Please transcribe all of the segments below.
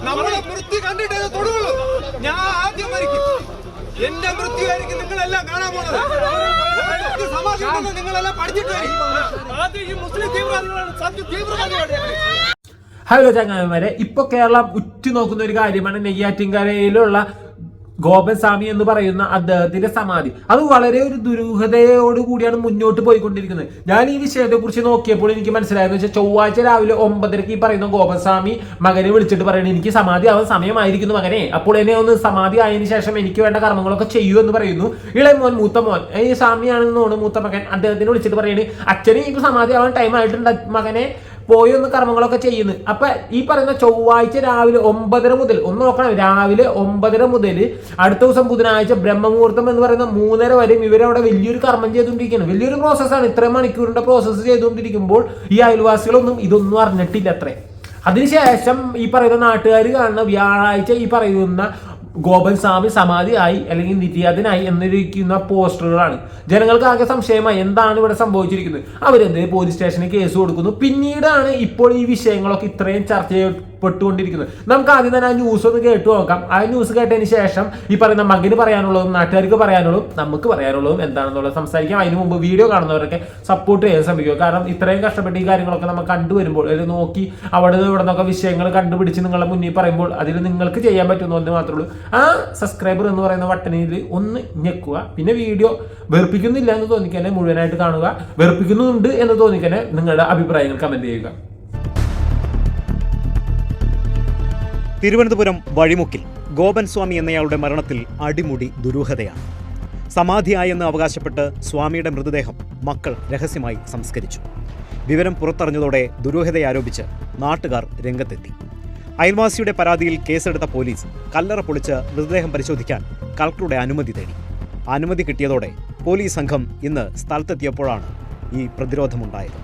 നമ്മളെ മൃത്യു കണ്ടിട്ടേ തൊടുള്ളൂ. ഞാൻ ആദ്യം മരിക്കും. എന്റെ മൃത്യുവായിരിക്കും നിങ്ങളെല്ലാം കാണാൻ പോണത്. സമാധാനം നിങ്ങളെല്ലാം പഠിച്ചിട്ട് മുസ്ലിം തീവ്രവാദികളാണ്, സത്യ തീവ്രവാദികളാണ്. ഹലോ ചങ്ങാതിമാരെ, ഇപ്പൊ കേരളം ഉറ്റുനോക്കുന്ന ഒരു കാര്യമാണ് നെയ്യാറ്റിൻകരയിലുള്ള ഗോപൻ സ്വാമി എന്ന് പറയുന്ന അദ്ദേഹത്തിന്റെ സമാധി. അത് വളരെ ഒരു ദുരൂഹതയോട് കൂടിയാണ് മുന്നോട്ട് പോയിക്കൊണ്ടിരിക്കുന്നത്. ഞാൻ ഈ വിഷയത്തെ കുറിച്ച് നോക്കിയപ്പോൾ എനിക്ക് മനസ്സിലായെന്ന് വെച്ചാൽ ചൊവ്വാഴ്ച രാവിലെ 9:30 ഈ പറയുന്ന ഗോപൻ സ്വാമി മകനെ വിളിച്ചിട്ട് പറയുന്നത് എനിക്ക് സമാധി ആവാൻ സമയമായിരിക്കുന്നു മകനെ, അപ്പോൾ എന്നെ ഒന്ന് സമാധി ആയതിനു ശേഷം എനിക്ക് വേണ്ട കർമ്മങ്ങളൊക്കെ ചെയ്യൂ എന്ന് പറയുന്നു. ഇളയ മോൻ, മൂത്ത മോൻ, ഈ സ്വാമിയാണെന്ന് തോന്നുന്നു മൂത്ത മകൻ, അദ്ദേഹത്തിന് വിളിച്ചിട്ട് പറയുന്നത് അച്ഛനെ എനിക്ക് സമാധി ആവാൻ ടൈം ആയിട്ടുണ്ട് മകനെ, പോയി ഒന്ന് കർമ്മങ്ങളൊക്കെ ചെയ്യുന്നു. അപ്പൊ ഈ പറയുന്ന ചൊവ്വാഴ്ച രാവിലെ 9:30 മുതൽ ഒന്ന് നോക്കണം, രാവിലെ 9:30 മുതൽ അടുത്ത ദിവസം ബുധനാഴ്ച ബ്രഹ്മമുഹൂർത്തം എന്ന് പറയുന്ന 3:30 വരെയും ഇവരവിടെ വലിയൊരു കർമ്മം ചെയ്തുകൊണ്ടിരിക്കുകയാണ്. വലിയൊരു പ്രോസസ്സാണ്. ഇത്രയും മണിക്കൂറിന്റെ പ്രോസസ്സ് ചെയ്തുകൊണ്ടിരിക്കുമ്പോൾ ഈ അയൽവാസികളൊന്നും ഇതൊന്നും അറിഞ്ഞിട്ടില്ല അത്രേ. അതിനുശേഷം ഈ പറയുന്ന നാട്ടുകാർ കാണുന്ന വ്യാഴാഴ്ച ഈ പറയുന്ന ഗോപൻ സ്വാമി സമാധിയായി അല്ലെങ്കിൽ നിര്യാതനായി എന്നിരിക്കുന്ന പോസ്റ്ററുകളാണ്. ജനങ്ങൾക്ക് ആകെ സംശയമായി എന്താണ് ഇവിടെ സംഭവിച്ചിരിക്കുന്നത്. അവരെന്ത് പോലീസ് സ്റ്റേഷനിൽ കേസ് കൊടുക്കുന്നു. പിന്നീടാണ് ഇപ്പോൾ ഈ വിഷയങ്ങളൊക്കെ ഇത്രയും ചർച്ച ചെയ്യപ്പെട്ടുകൊണ്ടിരിക്കുന്നത്. നമുക്ക് ആദ്യം തന്നെ ആ ന്യൂസ് ഒന്ന് കേട്ടു നോക്കാം. ആ ന്യൂസ് കേട്ടതിന് ശേഷം ഈ പറയുന്ന മകന് പറയാനുള്ളതും നാട്ടുകാർക്ക് പറയാനുള്ളതും നമുക്ക് പറയാനുള്ളതും എന്താണെന്നുള്ളത് സംസാരിക്കാം. അതിന് മുമ്പ് വീഡിയോ കാണുന്നവരൊക്കെ സപ്പോർട്ട് ചെയ്യാൻ ശ്രമിക്കുക. കാരണം ഇത്രയും കഷ്ടപ്പെട്ട് ഈ കാര്യങ്ങളൊക്കെ നമ്മൾ കണ്ടുവരുമ്പോൾ അല്ലെങ്കിൽ നോക്കി അവിടെ ഇവിടെ നിന്നൊക്കെ വിഷയങ്ങൾ കണ്ടുപിടിച്ച് നിങ്ങളുടെ മുന്നിൽ പറയുമ്പോൾ അതിൽ നിങ്ങൾക്ക് ചെയ്യാൻ പറ്റുന്ന ഒന്ന് മാത്രമേ ഉള്ളൂ. ആ സബ്സ്ക്രൈബർ എന്ന് പറയുന്ന ബട്ടണിൽ ഒന്ന് ഞെക്കുക. പിന്നെ വീഡിയോ വെറുപ്പിക്കുന്നില്ല എന്ന് തോന്നിക്കന്നെ മുഴുവനായിട്ട് കാണുക. വെറുപ്പിക്കുന്നുണ്ട് എന്ന് തോന്നിക്കന്നെ നിങ്ങളുടെ അഭിപ്രായങ്ങൾ കമന്റ് ചെയ്യുക. തിരുവനന്തപുരം വഴിമുക്കിൽ ഗോപൻ സ്വാമി എന്നയാളുടെ മരണത്തിൽ അടിമുടി ദുരൂഹതയാണ്. സമാധിയായെന്ന് അവകാശപ്പെട്ട് സ്വാമിയുടെ മൃതദേഹം മക്കൾ രഹസ്യമായി സംസ്കരിച്ചു. വിവരം പുറത്തറിഞ്ഞതോടെ ദുരൂഹതയാരോപിച്ച് നാട്ടുകാർ രംഗത്തെത്തി. അയൽവാസിയുടെ പരാതിയിൽ കേസെടുത്ത പോലീസ് കല്ലറ പൊളിച്ച് മൃതദേഹം പരിശോധിക്കാൻ കളക്ടറുടെ അനുമതി തേടി. അനുമതി കിട്ടിയതോടെ പോലീസ് സംഘം ഇന്ന് സ്ഥലത്തെത്തിയപ്പോഴാണ് ഈ പ്രതിരോധമുണ്ടായത്.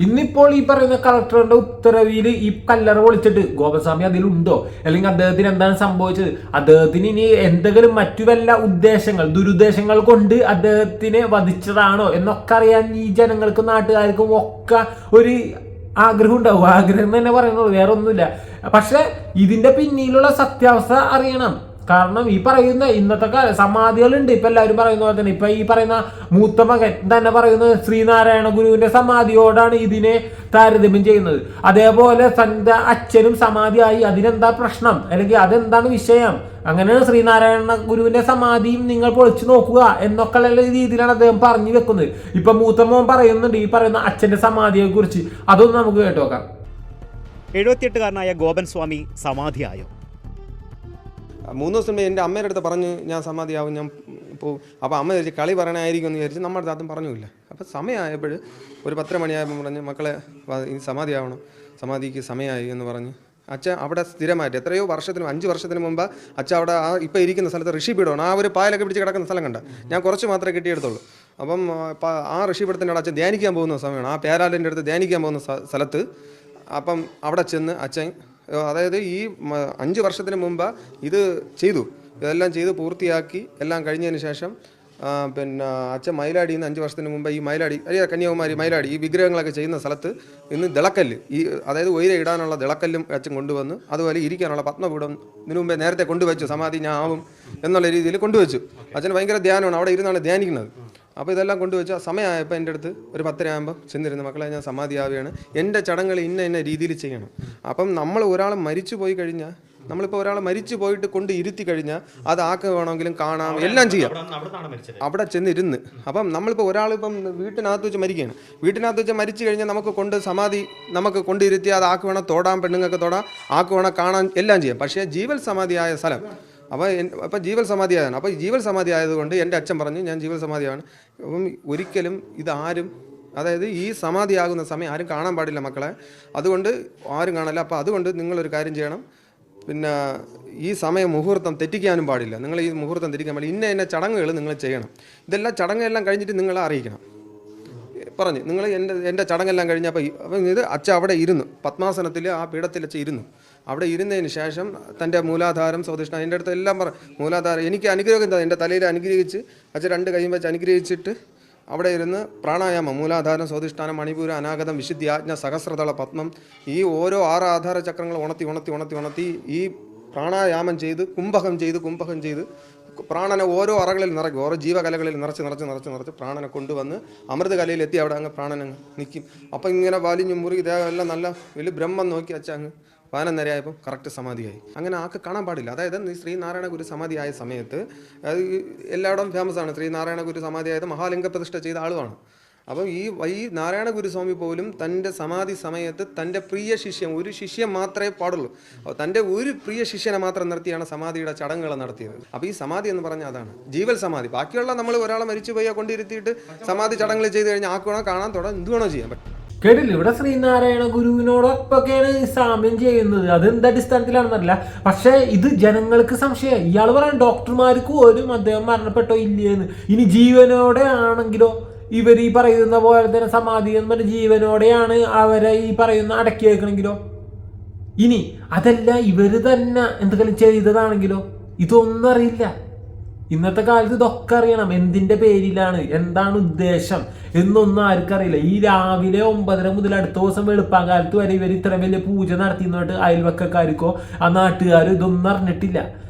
ഇന്നിപ്പോൾ ഈ പറയുന്ന കളക്ടറുടെ ഉത്തരവിൽ ഈ കല്ലറ പൊളിച്ചിട്ട് ഗോപസ്വാമി അതിലുണ്ടോ അല്ലെങ്കിൽ അദ്ദേഹത്തിന് എന്താണ് സംഭവിച്ചത്, അദ്ദേഹത്തിന് ഇനി എന്തെങ്കിലും മറ്റു വല്ല ഉദ്ദേശങ്ങൾ ദുരുദ്ദേശങ്ങൾ കൊണ്ട് അദ്ദേഹത്തിനെ വധിച്ചതാണോ എന്നൊക്കെ അറിയാൻ ഈ ജനങ്ങൾക്കും നാട്ടുകാർക്കും ഒക്കെ ഒരു ആഗ്രഹം ഉണ്ടാവും. ആഗ്രഹം തന്നെ പറയുന്നുള്ളൂ, വേറെ ഒന്നുമില്ല. പക്ഷെ ഇതിന്റെ പിന്നിലുള്ള സത്യാവസ്ഥ അറിയണം. കാരണം ഈ പറയുന്ന ഇന്നത്തെ സമാധികളുണ്ട്. ഇപ്പൊ എല്ലാവരും പറയുന്ന പോലെ തന്നെ ഇപ്പൊ ഈ പറയുന്ന മൂത്ത മകൻ തന്നെ പറയുന്നത് ശ്രീനാരായണ ഗുരുവിന്റെ സമാധിയോടാണ് ഇതിനെ താരതമ്യം ചെയ്യുന്നത്. അതേപോലെ തന്റെ അച്ഛനും സമാധിയായി, അതിനെന്താ പ്രശ്നം അല്ലെങ്കിൽ അതെന്താണ് വിഷയം, അങ്ങനെയാണ് ശ്രീനാരായണ ഗുരുവിന്റെ സമാധിയും നിങ്ങൾ പൊളിച്ചു നോക്കുക എന്നൊക്കെ രീതിയിലാണ് അദ്ദേഹം പറഞ്ഞു വെക്കുന്നത്. ഇപ്പൊ മൂത്ത മോൻ പറയുന്നുണ്ട് ഈ പറയുന്ന അച്ഛന്റെ സമാധിയെ കുറിച്ച്. അതൊന്നും നമുക്ക് കേട്ടു നോക്കാം. 78-കാരനായ ഗോപൻ സ്വാമി സമാധിയായോ? 3 ദിവസം മുമ്പ് എൻ്റെ അമ്മയുടെ അടുത്ത് പറഞ്ഞ് ഞാൻ സമാധിയാവും, ഞാൻ പോകും. അപ്പോൾ അമ്മ വിചാരിച്ച് കളി പറയണമായിരിക്കും എന്ന് വിചാരിച്ച് നമ്മുടെ അടുത്ത് അതും പറഞ്ഞില്ല. അപ്പോൾ സമയമായപ്പോൾ ഒരു 10 മണിയായപ്പോൾ പറഞ്ഞ് മക്കളെ ഇനി സമാധിയാവണം, സമാധിക്ക് സമയമായി എന്ന് പറഞ്ഞ് അച്ഛൻ അവിടെ സ്ഥിരമായിട്ട് എത്രയോ 5 വർഷത്തിന് മുമ്പ് അച്ഛൻ അവിടെ ഇപ്പോൾ ഇരിക്കുന്ന സ്ഥലത്ത് ഋഷിപീഠമാണ്. ആ ഒരു പായലൊക്കെ പിടിച്ച് കിടക്കുന്ന സ്ഥലം കണ്ട ഞാൻ കുറച്ച് മാത്രമേ കിട്ടിയെടുത്തുള്ളൂ. അപ്പം ആ ഋഷിപീഠത്തിൻ്റെ അവിടെ അച്ഛൻ ധ്യാനിക്കാൻ പോകുന്ന സമയമാണ്. ആ പേരാലിൻ്റെ അടുത്ത് ധ്യാനിക്കാൻ പോകുന്ന സ്ഥലത്ത് അപ്പം അവിടെ ചെന്ന് അച്ഛൻ, അതായത് ഈ 5 വർഷത്തിന് മുമ്പ് ഇത് ചെയ്തു, ഇതെല്ലാം ചെയ്ത് പൂർത്തിയാക്കി എല്ലാം കഴിഞ്ഞതിന് ശേഷം പിന്നെ അച്ഛൻ മയിലാടിയിൽ നിന്ന് 5 വർഷത്തിന് മുമ്പ് ഈ മയിലാടി കന്യാകുമാരി മയിലാടി ഈ വിഗ്രഹങ്ങളൊക്കെ ചെയ്യുന്ന സ്ഥലത്ത് ഇന്ന് ദിളക്കല്ല്, ഈ അതായത് ഉയരെ ഇടാനുള്ള ദിളക്കല്ലും അച്ഛൻ കൊണ്ടുവന്ന്, അതുപോലെ ഇരിക്കാനുള്ള പത്മപീഠം ഇതിനു മുമ്പേ നേരത്തെ കൊണ്ടുവച്ചു, സമാധി ഞാൻ ആവും എന്നുള്ള രീതിയിൽ കൊണ്ടുവച്ചു. അച്ഛന് ഭയങ്കര ധ്യാനമാണ്, അവിടെ ഇരുന്നാണ് ധ്യാനിക്കുന്നത്. അപ്പോൾ ഇതെല്ലാം കൊണ്ടുവച്ച സമയമായപ്പോൾ എൻ്റെ അടുത്ത് ഒരു 10:30 ആകുമ്പോൾ ചെന്നിരുന്നു, മക്കളെ ഞാൻ സമാധിയാവുകയാണ്, എൻ്റെ ചടങ്ങുകൾ ഇന്ന രീതിയിൽ ചെയ്യണം. അപ്പം നമ്മൾ ഒരാൾ മരിച്ചു പോയി കഴിഞ്ഞാൽ, നമ്മളിപ്പോൾ ഒരാൾ മരിച്ചു പോയിട്ട് കൊണ്ട് ഇരുത്തി കഴിഞ്ഞാൽ അത് ആക്ക് വേണമെങ്കിലും കാണാം, എല്ലാം ചെയ്യാം. അവിടെ ചെന്നിരുന്ന് അപ്പം നമ്മളിപ്പോൾ ഒരാളിപ്പം വീട്ടിനകത്ത് വെച്ച് മരിക്കുകയാണ്, വീട്ടിനകത്ത് വെച്ച് മരിച്ചു കഴിഞ്ഞാൽ നമുക്ക് കൊണ്ടിരുത്തി അത് ആക്ക് വേണം തൊടാം, പെണ്ണുങ്ങൾക്ക് തൊടാം, ആക്ക് വേണം കാണാൻ, എല്ലാം ചെയ്യാം. പക്ഷേ ജീവൽ സമാധിയായ സ്ഥലം അപ്പോൾ ജീവൽ സമാധിയാണ്. അപ്പോൾ ജീവൽ സമാധി ആയതുകൊണ്ട് എൻ്റെ അച്ഛൻ പറഞ്ഞു ഞാൻ ജീവൽ സമാധിയാണ്. അപ്പം ഒരിക്കലും ഇതാരും, അതായത് ഈ സമാധിയാകുന്ന സമയം ആരും കാണാൻ പാടില്ല മക്കളെ, അതുകൊണ്ട് ആരും കാണില്ല. അപ്പോൾ അതുകൊണ്ട് നിങ്ങളൊരു കാര്യം ചെയ്യണം, പിന്നെ ഈ സമയം മുഹൂർത്തം തെറ്റിക്കാനും പാടില്ല, നിങ്ങൾ ഈ മുഹൂർത്തം തെറ്റിക്കാൻ പാടില്ല, ഇന്ന ചടങ്ങുകൾ നിങ്ങൾ ചെയ്യണം, ഇതെല്ലാം ചടങ്ങെല്ലാം കഴിഞ്ഞിട്ട് നിങ്ങളെ അറിയിക്കണം പറഞ്ഞ്. നിങ്ങൾ എൻ്റെ ചടങ്ങെല്ലാം കഴിഞ്ഞപ്പോൾ അപ്പം ഇത് അച്ഛൻ അവിടെ ഇരുന്നു, പത്മാസനത്തിൽ ആ പീഠത്തിൽ അച്ഛൻ ഇരുന്നു. അവിടെ ഇരുന്നതിന് ശേഷം തൻ്റെ മൂലാധാരം സ്വദിഷ്ണ എൻ്റെ അടുത്ത് എല്ലാം മൂലാധാരം എനിക്ക് അനുഗ്രഹം എന്താ, എൻ്റെ തലയിൽ അനുഗ്രഹിച്ച് അച്ഛൻ 2 കൈയും വെച്ച് അനുഗ്രഹിച്ചിട്ട് അവിടെ ഇരുന്ന് പ്രാണായാമം, മൂലാധാരം, സ്വാധിഷ്ഠാനം, മണിപൂരം, അനാഗതം, വിശുദ്ധി, ആജ്ഞ, സഹസ്രതള, പത്മം, ഈ ഓരോ 6 ആധാര ചക്രങ്ങൾ ഉണർത്തി ഈ പ്രാണായാമം ചെയ്ത് കുംഭകം ചെയ്ത് പ്രാണനെ ഓരോ അറകളിൽ നിറയ്ക്കും, ഓരോ ജീവകലകളിൽ നിറച്ച് പ്രാണനെ കൊണ്ടുവന്ന് അമൃതകലയിൽ എത്തി അവിടെ അങ്ങ് പ്രാണൻ അങ്ങ് നിൽക്കും. അപ്പം ഇങ്ങനെ വലിഞ്ഞു മുറുകി ദേഹമെല്ലാം നല്ല വലിയ ബ്രഹ്മം നോക്കി വെച്ചാൽ അങ്ങ് 11 നേരമായപ്പോൾ കറക്റ്റ് സമാധിയായി. അങ്ങനെ ആൾക്ക് കാണാൻ പാടില്ല. അതായത് ശ്രീനാരായണ ഗുരു സമാധിയായ സമയത്ത് അത് എല്ലായിടവും ഫേമസ് ആണ്. ശ്രീനാരായണ ഗുരു സമാധിയായത് മഹാലിംഗ പ്രതിഷ്ഠ ചെയ്ത ആളുമാണ്. അപ്പം ഈ നാരായണ ഗുരുസ്വാമി പോലും തൻ്റെ സമാധി സമയത്ത് തൻ്റെ പ്രിയ ശിഷ്യൻ, ഒരു ശിഷ്യൻ മാത്രമേ പാടുള്ളൂ. തൻ്റെ ഒരു പ്രിയ ശിഷ്യനെ മാത്രം നിർത്തിയാണ് സമാധിയുടെ ചടങ്ങുകൾ നടത്തിയത്. അപ്പോൾ ഈ സമാധി എന്ന് പറഞ്ഞാൽ അതാണ് ജീവൽ സമാധി. ബാക്കിയുള്ള നമ്മൾ ഒരാളെ മരിച്ചു പോയാൽ കൊണ്ടിരുത്തിയിട്ട് സമാധി ചടങ്ങുകൾ ചെയ്ത് കഴിഞ്ഞാൽ ആക്കണോ കാണാൻ തുടങ്ങാൻ എന്ത് വേണോ ചെയ്യാൻ പറ്റും. കേട്ടില്ല, ഇവിടെ ശ്രീനാരായണ ഗുരുവിനോടൊപ്പൊക്കെയാണ് സാമ്യം ചെയ്യുന്നത്. അത് എന്ത് അടിസ്ഥാനത്തിലാണെന്നറിയില്ല. പക്ഷെ ഇത് ജനങ്ങൾക്ക് സംശയം. ഇയാൾ പറയാൻ ഡോക്ടർമാർക്ക് പോലും അദ്ദേഹം മരണപ്പെട്ടോ ഇല്ലയെന്ന്. ഇനി ജീവനോടെ ആണെങ്കിലോ ഇവർ ഈ പറയുന്ന പോലെ തന്നെ സമാധി എന്ന് പറഞ്ഞ ജീവനോടെയാണ് അവരെ ഈ പറയുന്ന അടക്കി വെക്കണമെങ്കിലോ, ഇനി അതല്ല ഇവര് തന്നെ എന്തെങ്കിലും ചെയ്തതാണെങ്കിലോ, ഇതൊന്നും അറിയില്ല. ഇന്നത്തെ കാലത്ത് ഇതൊക്കെ അറിയണം. എന്തിന്റെ പേരിലാണ്, എന്താണ് ഉദ്ദേശം എന്നൊന്നും ആർക്കറിയില്ല. ഈ രാവിലെ 9:30 മുതൽ അടുത്ത ദിവസം വെളുപ്പാൻ കാലത്ത് വരെ ഇവർ ഇത്ര വലിയ പൂജ നടത്തിയെന്നിട്ട് അയൽവക്കക്കാർക്കോ ആ നാട്ടുകാരോ ഇതൊന്നും അറിഞ്ഞിട്ടില്ല.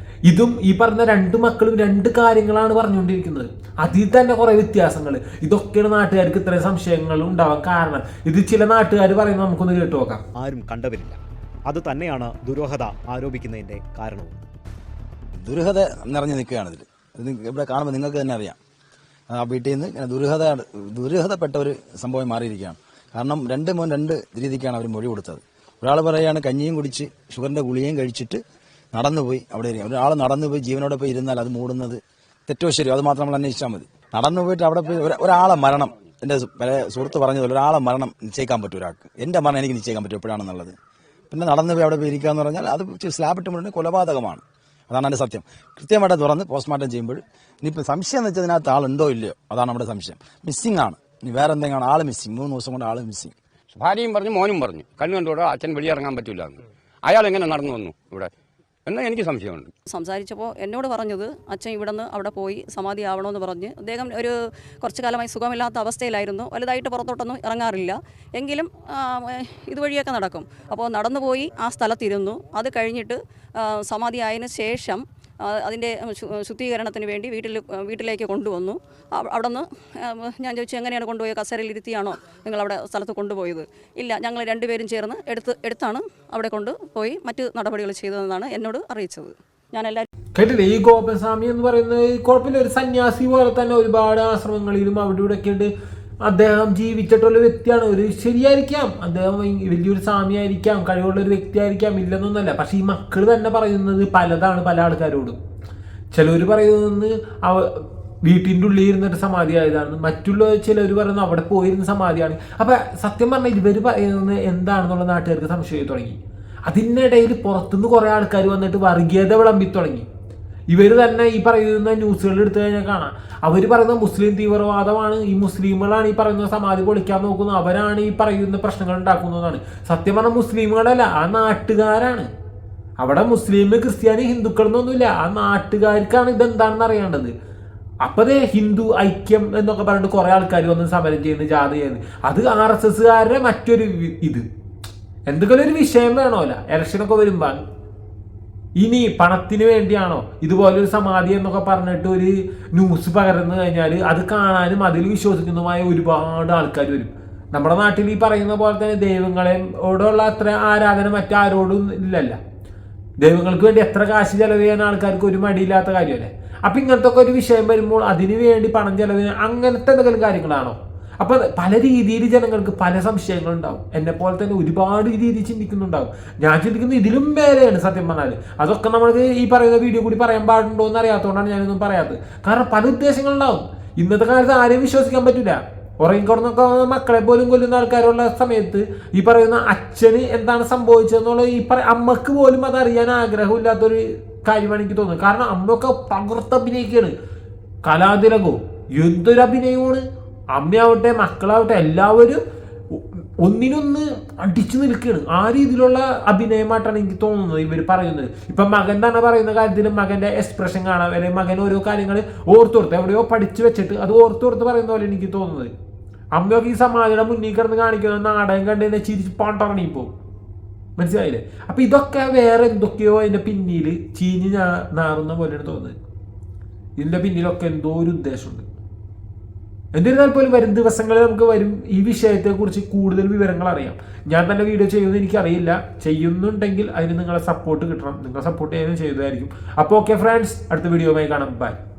ഇതും ഈ പറഞ്ഞ 2 മക്കളും 2 കാര്യങ്ങളാണ് പറഞ്ഞുകൊണ്ടിരിക്കുന്നത്. അതിൽ തന്നെ കുറെ വ്യത്യാസങ്ങൾ. ഇതൊക്കെയാണ് നാട്ടുകാർക്ക് ഇത്രയും സംശയങ്ങൾ ഉണ്ടാവാൻ കാരണം. ഇത് ചില നാട്ടുകാർ പറയുന്നത് നമുക്കൊന്ന് കേട്ടു നോക്കാം. ആരും കണ്ടവരില്ല. അത് തന്നെയാണ് ദുരൂഹത ആരോപിക്കുന്നതിൻ്റെ കാരണവും. ദുരൂഹത നിറഞ്ഞു നിൽക്കുകയാണ് ഇതിൽ. ഇത് ഇവിടെ കാണുമ്പോൾ നിങ്ങൾക്ക് തന്നെ അറിയാം. ആ വീട്ടിൽ നിന്ന് ദുരൂഹതപ്പെട്ട ഒരു സംഭവം മാറിയിരിക്കുകയാണ്. കാരണം 2 മോൻ 2 രീതിക്കാണ് അവർ മൊഴി കൊടുത്തത്. ഒരാൾ പറയുകയാണ് കഞ്ഞിയും കുടിച്ച് ഷുഗറിന്റെ ഗുളികയും കഴിച്ചിട്ട് നടന്നുപോയി അവിടെ ഇരിക്കും. ഒരാൾ നടന്നുപോയി ജീവനോടെ പോയി ഇരുന്നാൽ അത് മൂടുന്നത് തെറ്റോ ശരിയോ അത് മാത്രം നമ്മൾ അന്വേഷിച്ചാൽ മതി. നടന്നു പോയിട്ട് അവിടെ പോയി ഒരാളെ മരണം, എൻ്റെ സുഹൃത്ത് പറഞ്ഞതുപോലെ ഒരാളെ മരണം നിശ്ചയിക്കാൻ പറ്റും ഒരാൾക്ക്. എൻ്റെ മരണം എനിക്ക് നിശ്ചയിക്കാൻ പറ്റും എപ്പോഴാണെന്നുള്ളത്. പിന്നെ നടന്നു പോയി അവിടെ പോയി ഇരിക്കുക എന്ന് പറഞ്ഞാൽ അത് സ്ലാബിട്ട് മുന്നേ കൊലപാതകമാണ്. അതാണ് എൻ്റെ സത്യം. കൃത്യമായിട്ട് തുറന്ന് പോസ്റ്റ്മോർട്ടം ചെയ്യുമ്പോൾ ഇനിയിപ്പോൾ സംശയം എന്ന് വെച്ചാൽ ഇതിനകത്ത് ആളുണ്ടോ ഇല്ലയോ, അതാണ് നമ്മുടെ സംശയം. മിസ്സിംഗ് ആണ്. ഇനി വേറെ എന്തെങ്കിലും ആൾ മിസ്സിംഗ്. 3 ദിവസം കൊണ്ട് ആൾ മിസ്സിംഗ്. ഭാര്യയും പറഞ്ഞു, മോനും പറഞ്ഞു കണ്ണു കണ്ടോടെ അച്ഛൻ വെളിയിറങ്ങാൻ പറ്റില്ല എന്ന്. അയാൾ എങ്ങനെ നടന്നു വന്നു ഇവിടെ എന്നാൽ എനിക്ക് സംശയമുണ്ട്. സംസാരിച്ചപ്പോൾ എന്നോട് പറഞ്ഞത് അച്ഛൻ ഇവിടെ നിന്ന് അവിടെ പോയി സമാധി ആവണമെന്ന് പറഞ്ഞ് അദ്ദേഹം ഒരു കുറച്ചു കാലമായി സുഖമില്ലാത്ത അവസ്ഥയിലായിരുന്നു. വലുതായിട്ട് പുറത്തോട്ടൊന്നും ഇറങ്ങാറില്ല. എങ്കിലും ഇതുവഴിയൊക്കെ നടക്കും. അപ്പോൾ നടന്നുപോയി ആ സ്ഥലത്തിരുന്നു. അത് കഴിഞ്ഞിട്ട് സമാധി ആയതിനു ശേഷം അതിൻ്റെ ശുദ്ധീകരണത്തിന് വേണ്ടി വീട്ടിലേക്ക് കൊണ്ടുവന്നു. അവിടെ നിന്ന് ഞാൻ ചോദിച്ചു, എങ്ങനെയാണ് കൊണ്ടുപോയത്? കസേരയിൽ ഇരുത്തിയാണോ നിങ്ങളവിടെ സ്ഥലത്ത് കൊണ്ടുപോയത്? ഇല്ല, ഞങ്ങൾ 2 പേരും ചേർന്ന് എടുത്താണ് അവിടെ കൊണ്ടുപോയി മറ്റ് നടപടികൾ ചെയ്തതെന്നാണ് എന്നോട് അറിയിച്ചത്. ഞാൻ കേട്ടില്ലേ, ഈ ഗോപസ്വാമി എന്ന് പറയുന്നത് കുഴപ്പമില്ല, ഒരു സന്യാസി പോലെ തന്നെ ഒരുപാട് ആശ്രമങ്ങളിലും അവിടെ ഇവിടെയൊക്കെ ഉണ്ട്. അദ്ദേഹം ജീവിച്ചിട്ടുള്ള വ്യക്തിയാണ്. ഒരു ശരിയായിരിക്കാം, അദ്ദേഹം വലിയൊരു സ്വാമിയായിരിക്കാം, കഴിവുള്ള ഒരു വ്യക്തിയായിരിക്കാം, ഇല്ലെന്നൊന്നല്ല. പക്ഷെ ഈ മക്കൾ തന്നെ പറയുന്നത് പലതാണ് പല ആൾക്കാരോടും. ചിലവർ പറയുന്നത് വീട്ടിൻ്റെ ഉള്ളിൽ ഇരുന്നിട്ട് സമാധി ആയതാണ്, മറ്റുള്ള ചിലവർ പറയുന്നത് അവിടെ പോയിരുന്ന സമാധിയാണ്. അപ്പൊ സത്യം പറഞ്ഞാൽ ഇവർ പറയുന്നത് എന്താണെന്നുള്ള നാട്ടുകാർക്ക് സംശയം തുടങ്ങി. അതിനിടയിൽ പുറത്തുനിന്ന് കുറെ ആൾക്കാർ വന്നിട്ട് വർഗീയത വിളമ്പി തുടങ്ങി. ഇവർ തന്നെ ഈ പറയുന്ന ന്യൂസുകൾ എടുത്തു കഴിഞ്ഞാൽ കാണാം. അവർ പറയുന്ന മുസ്ലിം തീവ്രവാദമാണ്, ഈ മുസ്ലിമുകളാണ് ഈ പറയുന്ന സമാധി പൊളിക്കാൻ നോക്കുന്നത്, അവരാണ് ഈ പറയുന്ന പ്രശ്നങ്ങൾ ഉണ്ടാക്കുന്നതാണ്. സത്യം പറഞ്ഞാൽ മുസ്ലിമുകളല്ല, ആ നാട്ടുകാരാണ്. അവിടെ മുസ്ലിം ക്രിസ്ത്യാനി ഹിന്ദുക്കൾ എന്നൊന്നുമില്ല, ആ നാട്ടുകാർക്കാണ് ഇതെന്താണെന്ന് അറിയേണ്ടത്. അപ്പൊ ഹിന്ദു ഐക്യം എന്നൊക്കെ പറഞ്ഞിട്ട് കുറെ ആൾക്കാർ വന്ന് സമരം ചെയ്യുന്നു, ജാഥ ചെയ്യുന്നു. അത് RSSകാരുടെ മറ്റൊരു ഇത്. എന്തെങ്കിലും ഒരു വിഷയം വേണമല്ല ഇലക്ഷനൊക്കെ വരുമ്പോൾ. ഇനി പണത്തിന് വേണ്ടിയാണോ ഇതുപോലൊരു സമാധി എന്നൊക്കെ പറഞ്ഞിട്ട് ഒരു ന്യൂസ് പകർന്നു കഴിഞ്ഞാൽ അത് കാണാനും അതിൽ വിശ്വസിക്കുന്നതുമായ ഒരുപാട് ആൾക്കാർ വരും. നമ്മുടെ നാട്ടിൽ ഈ പറയുന്ന പോലെ തന്നെ ദൈവങ്ങളോടുള്ള അത്ര ആരാധന മറ്റാരോടും ഇല്ലല്ല. ദൈവങ്ങൾക്ക് വേണ്ടി എത്ര കാശ് ചെലവ് ചെയ്യാൻ ആൾക്കാർക്ക് ഒരു മടിയില്ലാത്ത കാര്യമല്ലേ. അപ്പൊ ഇങ്ങനത്തെ ഒക്കെ ഒരു വിഷയം വരുമ്പോൾ അതിനു വേണ്ടി പണം ചെലവ് ചെയ്യാൻ അങ്ങനത്തെ എന്തെങ്കിലും കാര്യങ്ങളാണോ? അപ്പൊ പല രീതിയിൽ ജനങ്ങൾക്ക് പല സംശയങ്ങളുണ്ടാവും. എന്നെ പോലെ തന്നെ ഒരുപാട് രീതിയിൽ ചിന്തിക്കുന്നുണ്ടാവും. ഞാൻ ചിന്തിക്കുന്നത് ഇതിലും മേലെയാണ് സത്യം പറഞ്ഞാൽ. അതൊക്കെ നമ്മൾക്ക് ഈ പറയുന്ന വീഡിയോ കൂടി പറയാൻ പാടുണ്ടോ എന്ന് അറിയാത്തതുകൊണ്ടാണ് ഞാനൊന്നും പറയാത്തത്. കാരണം പല ഉദ്ദേശങ്ങളുണ്ടാവും. ഇന്നത്തെ കാലത്ത് ആരെയും വിശ്വസിക്കാൻ പറ്റില്ല. ഉറങ്ങിക്കൊടുന്നൊക്കെ മക്കളെ പോലും കൊല്ലുന്ന ആൾക്കാരുള്ള സമയത്ത് ഈ പറയുന്ന അച്ഛന് എന്താണ് സംഭവിച്ചതെന്നുള്ള അമ്മക്ക് പോലും അത് അറിയാൻ ആഗ്രഹമില്ലാത്തൊരു കാര്യമാണ് എനിക്ക് തോന്നുന്നത്. കാരണം അമ്മയൊക്കെ പകർത്തഭിനയിക്കുകയാണ്. കലാതിലകോ എന്തൊരു അഭിനയമാണ്. അമ്മയാവട്ടെ മക്കളാവട്ടെ എല്ലാവരും ഒന്നിനൊന്ന് അടിച്ചു നിൽക്കുകയാണ്. ആ രീതിയിലുള്ള അഭിനയമായിട്ടാണ് എനിക്ക് തോന്നുന്നത് ഇവർ പറയുന്നത്. ഇപ്പം മകൻ തന്നെ പറയുന്ന കാര്യത്തിൽ മകന്റെ എക്സ്പ്രഷൻ കാണാം, അല്ലെങ്കിൽ മകൻ ഓരോ കാര്യങ്ങൾ ഓർത്തോർത്ത് എവിടെയോ പഠിച്ചു വെച്ചിട്ട് അത് ഓർത്തോർത്ത് പറയുന്ന പോലെ എനിക്ക് തോന്നുന്നത്. അമ്മയൊക്കെ ഈ സമാധിയുടെ മുന്നിൽ കിടന്ന് കാണിക്കുന്ന നാടകം കണ്ട് തന്നെ ചിരിച്ച് പാണ്ടിറങ്ങിപ്പോ, മനസ്സിലായില്ലേ? അപ്പൊ ഇതൊക്കെ വേറെ എന്തൊക്കെയോ അതിന്റെ പിന്നിൽ ചീഞ്ഞ് നാറുന്ന പോലെയാണ് തോന്നുന്നത്. ഇതിന്റെ പിന്നിലൊക്കെ എന്തോ ഒരു ഉദ്ദേശമുണ്ട്. എന്നിരുന്നാൽ പോലും വരും ദിവസങ്ങളിൽ നമുക്ക് ഈ വിഷയത്തെക്കുറിച്ച് കൂടുതൽ വിവരങ്ങൾ അറിയാം. ഞാൻ തന്നെ വീഡിയോ ചെയ്യുമെന്ന് എനിക്കറിയില്ല. ചെയ്യുന്നുണ്ടെങ്കിൽ അതിന് നിങ്ങളെ സപ്പോർട്ട് കിട്ടണം. നിങ്ങൾ സപ്പോർട്ട് ചെയ്യാനും ചെയ്തതായിരിക്കും. അപ്പോൾ ഓക്കെ ഫ്രണ്ട്സ്, അടുത്ത വീഡിയോയുമായി കാണാം. ബൈ.